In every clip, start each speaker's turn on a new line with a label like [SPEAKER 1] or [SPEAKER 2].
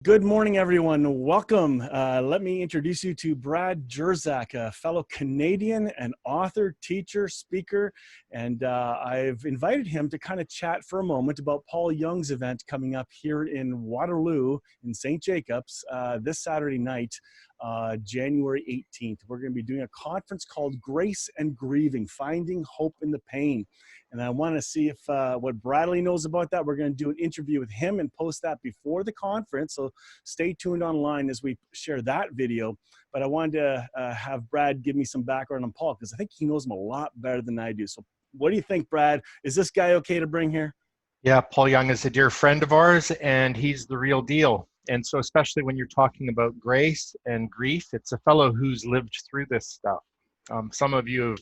[SPEAKER 1] Good morning, everyone. Welcome. Let me introduce you to Brad Jersak, a fellow Canadian and author, teacher, speaker. And I've invited him to kind of chat for a moment about Paul Young's event coming up here in Waterloo in St. Jacobs this Saturday night, January 18th. We're going to be doing a conference called Grace Grieving, Finding Hope in the Pain. And I want to see if what Bradley knows about that. We're going to do an interview with him and post that before the conference. So stay tuned online as we share that video. But I wanted to have Brad give me some background on Paul, because I think he knows him a lot better than I do. So what do you think, Brad? Is this guy okay to bring here?
[SPEAKER 2] Yeah, Paul Young is a dear friend of ours, and he's the real deal. And so especially when you're talking about grace and grief, it's a fellow who's lived through this stuff. Some of you have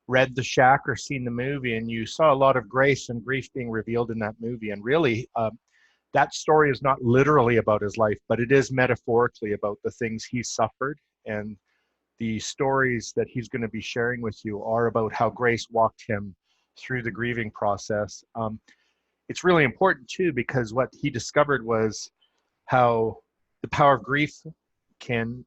[SPEAKER 2] read The Shack or seen the movie, and you saw a lot of grace and grief being revealed in that movie. And really, that story is not literally about his life, but it is metaphorically about the things he suffered. And the stories that he's going to be sharing with you are about how grace walked him through the grieving process. It's really important too, because what he discovered was how the power of grief can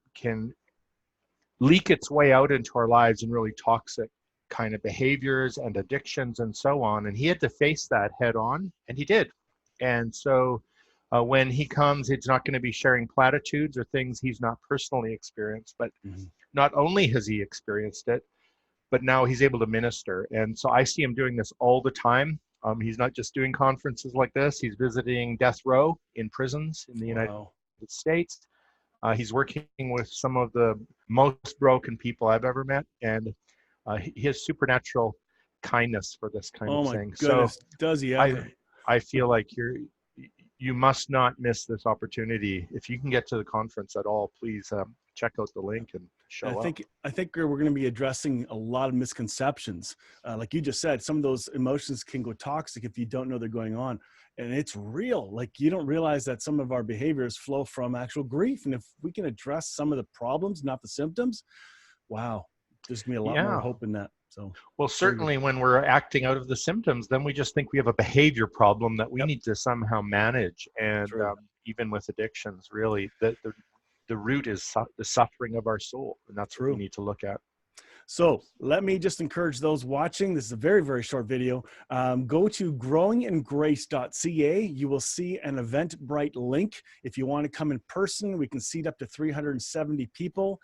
[SPEAKER 2] leak its way out into our lives in really toxic kind of behaviors and addictions and so on. And he had to face that head on, and he did. And so when he comes, it's not going to be sharing platitudes or things he's not personally experienced, but not only has he experienced it, but now he's able to minister. And so I see him doing this all the time. He's not just doing conferences like this. He's visiting death row in prisons in the United States. He's working with some of the most broken people I've ever met. And he has supernatural kindness for this kind of thing.
[SPEAKER 1] Goodness. So does he ever?
[SPEAKER 2] I feel like you must not miss this opportunity. If you can get to the conference at all, please check out the link and show up.
[SPEAKER 1] I think we're going to be addressing a lot of misconceptions. Like you just said, some of those emotions can go toxic if you don't know they're going on. And it's real. Like, you don't realize that some of our behaviors flow from actual grief. And if we can address some of the problems, not the symptoms, wow, there's going to be a lot more hope in that. So,
[SPEAKER 2] well, certainly when we're acting out of the symptoms, then we just think we have a behavior problem that we need to somehow manage. And even with addictions, really, the root is the suffering of our soul. And that's what we need to look at.
[SPEAKER 1] So let me just encourage those watching. This is a very, very short video. Go to growingingrace.ca. You will see an Eventbrite link. If you want to come in person, we can seat up to 370 people.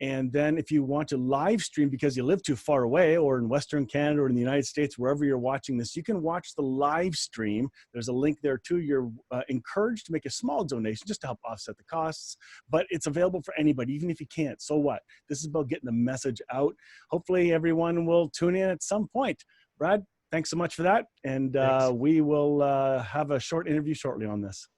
[SPEAKER 1] And then if you want to live stream because you live too far away, or in Western Canada or in the United States, wherever you're watching this, you can watch the live stream. There's a link there too. You're encouraged to make a small donation just to help offset the costs, but it's available for anybody, even if you can't. So what? This is about getting the message out. Hopefully everyone will tune in at some point. Brad, thanks so much for that. And we will have a short interview shortly on this.